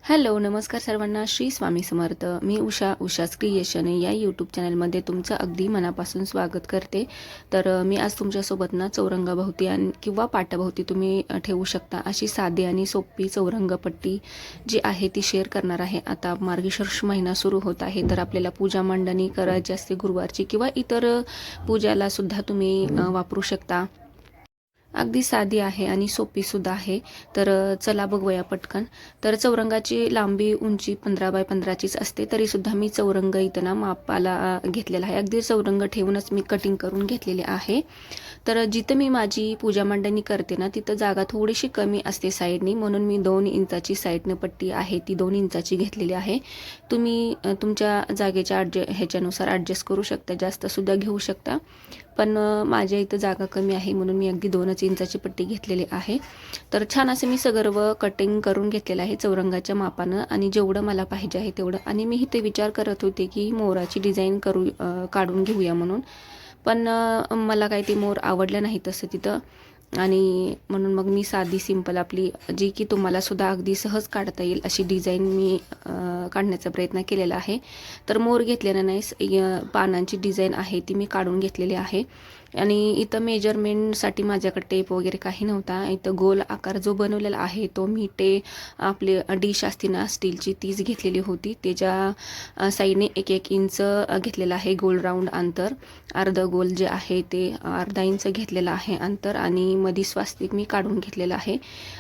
Hello, नमस्कार सर्वांना. श्री स्वामी समर्थ. मी उषाच creation या यूट्यूब चॅनलमध्ये तुमचं अगदी मनापासून स्वागत करते. तर मी आज तुमच्यासोबत ना चौरंगाभोवती किंवा पाटाभोवती तुम्ही ठेवू शकता अशी साधी आणि सोपी चौरंगपट्टी जी आहे ती शेअर करणार आहे. आता मार्गशीर्ष महिना सुरू होत आहे, तर आपल्याला पूजा मांडणी करायची असते गुरुवारची किंवा इतर पूजाला सुद्धा तुम्ही वापरू शकता. अगदी साधी आहे आणि सोपीसुद्धा आहे. तर चला बघूया पटकन. तर चौरंगाची लांबी उंची 15 बाय 15चीच असते, तरीसुद्धा मी चौरंग इथं ना मापाला घेतलेला आहे. अगदी चौरंग ठेवूनच मी कटिंग करून घेतलेले आहे. तर जिथं मी माझी पूजा मांडणी करते ना, तिथं जागा थोडीशी कमी असते साईडनी, म्हणून मी 2 इंचाची साईडनं पट्टी आहे ती 2 इंचाची घेतलेली आहे. तुम्ही तुमच्या जागेच्या ह्याच्यानुसार ॲडजस्ट करू शकता, जास्तसुद्धा घेऊ शकता. पण माझ्या इथं जागा कमी आहे म्हणून मी अगदी 2च इंचाची पट्टी घेतलेली आहे. तर छान असं मी सगळं कटिंग करून घेतलेलं आहे चौरंगाच्या मापानं आणि जेवढं मला पाहिजे आहे तेवढं. आणि मी इथे विचार करत होते की मोराची डिझाईन काढून घेऊया म्हणून, पण मला काही ते मोर आवडलं नाही तसं तिथं, आणि म्हणून मग मी साधी सिंपल आपली जी की तुम्हाला सुद्धा अगदी सहज काढता येईल अशी डिझाईन मी काढण्याचा प्रयत्न केलेला आहे. तर मोर घेतलेला नाही, पानांची डिझाईन आहे ती मी काढून घेतलेली आहे. आणि इथं मेजरमेंटसाठी माझ्याकडे टेप वगैरे काही नव्हता. इथं गोल आकार जो बनवलेला आहे तो मी आपली डिश असते ना स्टीलची तीच घेतलेली होती. त्याच्या साईडने 1-1 इंच घेतलेलं आहे गोल राऊंड अंतर. अर्ध गोल जे आहे ते अर्धा इंच घेतलेलं आहे अंतर, आणि मधी स्वास्तिक मी काढून घेतलेलं आहे.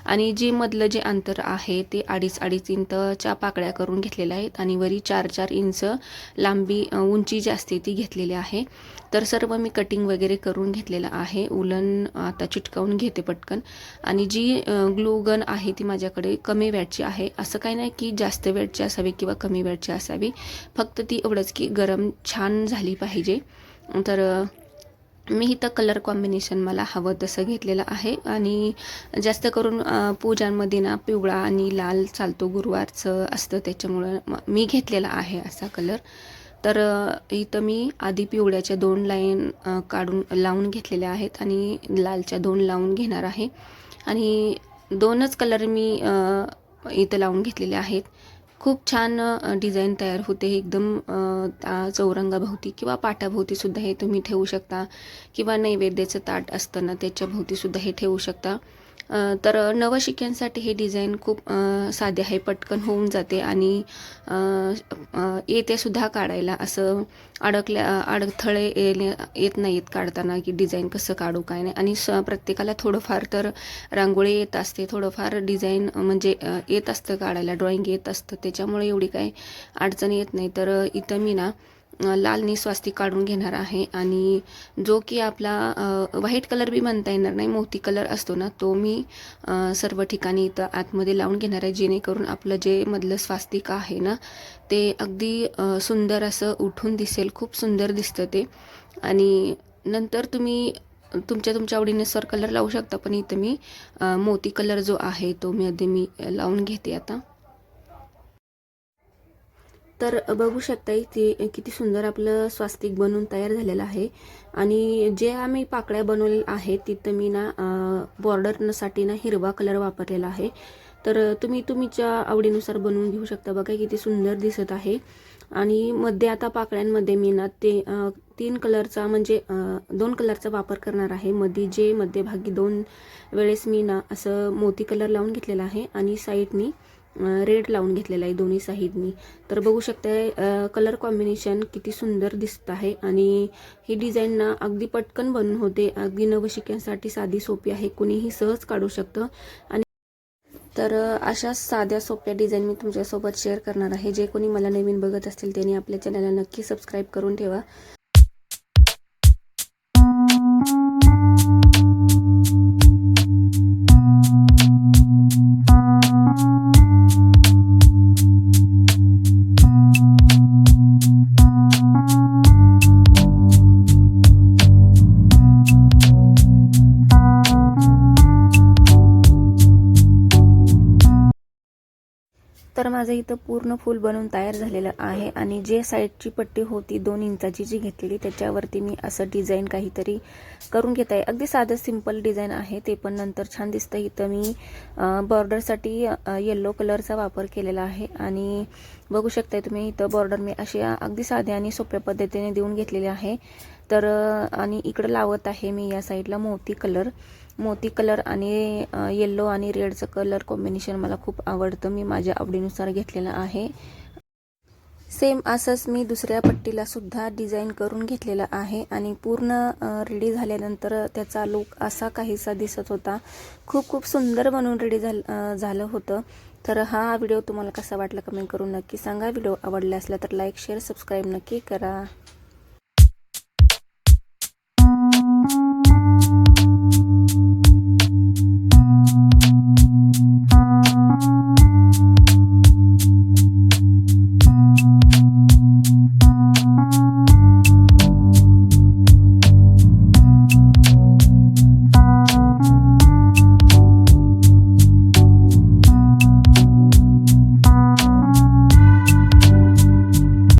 आणि जे मधलं जे अंतर आहे ते 2.5 इंचच्या पाकळ्या करून घेतलेल्या आहेत, आणि वरी 4-4 इंच लांबी उंची जी असते ती घेतलेली आहे. तर सर्व मी कटिंग वगैरे करून घेतलेलं आहे. उलन आता चिटकावून घेते पटकन. आणि जी ग्लू गन आहे ती माझ्याकडे कमी वॅटची आहे. असं काही नाही की जास्त वॅटची असावी किंवा कमी वॅटची असावी, फक्त ती एवढंच की गरम छान झाली पाहिजे. तर मी इथं कलर कॉम्बिनेशन मला हवं तसं घेतलेलं आहे. आणि जास्त करून पूजांमध्ये ना पिवळा आणि लाल चालतो, गुरुवारचं असतं, त्याच्यामुळं मी घेतलेला आहे असा कलर. तर इथं मी आधी पिवळ्याच्या 2 लाईन काढून लावून घेतलेल्या आहेत आणि लालच्या 2 लावून घेणार आहे. आणि 2च कलर मी इथं लावून घेतलेले आहेत. खूप छान डिझाईन तयार होते एकदम. चौरंगाभोवती किंवा पाटाभोवतीसुद्धा हे तुम्ही ठेवू शकता, किंवा नैवेद्याचं ताट असतं ना त्याच्याभोवतीसुद्धा हे ठेवू शकता. तर नवशिक्यांसाठी हे डिझाईन खूप साधे आहे, पटकन होऊन जाते आणि येतेसुद्धा काढायला. असं अडथळे येत नाहीत काढताना की डिझाईन कसं काढू काय नाही. आणि प्रत्येकाला थोडंफार तर रांगोळी येत असते, थोडंफार डिझाईन म्हणजे येत असतं काढायला, ड्रॉइंग येत असतं, त्याच्यामुळे एवढी काही अडचण येत नाही. तर इथं मी ना लालनी स्वास्तिक काढून घेणार आहे. आणि जो की आपला व्हाईट कलर बी म्हणता येणार नाही, मोती कलर असतो ना, तो मी सर्व ठिकाणी इथं आतमध्ये लावून घेणार आहे, जेणेकरून आपलं जे मधलं स्वास्तिक आहे ना ते अगदी सुंदर असं उठून दिसेल, खूप सुंदर दिसतं ते. आणि नंतर तुम्ही तुमच्या आवडीनुसार कलर लावू शकता, पण इथं मी मोती कलर जो आहे तो मी लावून घेते आता. तर बघू शकता इथे किती सुंदर आपलं स्वास्तिक बनवून तयार झालेलं आहे. आणि जे आम्ही पाकळ्या बनवलेल्या आहेत तिथं मी ना बॉर्डरसाठी ना हिरवा कलर वापरलेला आहे. तर तुम्ही तुमच्या आवडीनुसार बनवून घेऊ शकता. बघा किती सुंदर दिसत आहे. आणि मध्ये आता पाकळ्यांमध्ये मी ना 3 कलरचा म्हणजे 2 कलरचा वापर करणार आहे. मध्यभागी 2 वेळेस मी ना असं मोती कलर लावून घेतलेला आहे आणि साईडनी रेड लावून घेतलेला आहे दोन्ही साईडनी. तर बघू शकता कलर कॉम्बिनेशन किती सुंदर दिसत आहे. आणि ही डिझाईन ना अगदी पटकन बनून होते, अगदी नवशिक्यांसाठी साधी सोपी आहे, कुणीही सहज काढू शकतं. आणि तर अशा साध्या सोप्या डिझाईन मी तुमच्यासोबत शेअर करणार आहे. जे कोणी मला नवीन बघत असतील त्यांनी आपल्या चॅनलला नक्की सबस्क्राईब करून ठेवा. तर माझं इथं पूर्ण फूल बनवून तयार झालेलं आहे आणि जे साईडची पट्टी होती 2 इंचाची जी घेतलेली त्याच्यावरती मी असं डिझाईन काहीतरी करून घेत आहे. अगदी साधं सिंपल डिझाईन आहे ते, पण नंतर छान दिसतं. इथं मी बॉर्डरसाठी येलो कलरचा वापर केलेला आहे आणि बघू शकताय तुम्ही इथं बॉर्डर मी अशी अगदी साध्या आणि सोप्या पद्धतीने देऊन घेतलेली आहे. तर आणि इकडं लावत आहे मी या साईडला मोती कलर आणि येलो आणि रेडचं कलर कॉम्बिनेशन मला खूप आवडतं. मी माझ्या आवडीनुसार घेतलेलं आहे. सेम असंच मी दुसऱ्या पट्टीला सुद्धा डिझाईन करून घेतलेलं आहे आणि पूर्ण रेडी झाल्यानंतर त्याचा लुक असा काहीसा दिसत होता. खूप सुंदर बनवून रेडी झालं होतं. तर हा व्हिडिओ तुम्हाला कसा वाटला कमेंट करून नक्की सांगा. व्हिडिओ आवडला असला तर लाईक शेअर सबस्क्राईब नक्की करा.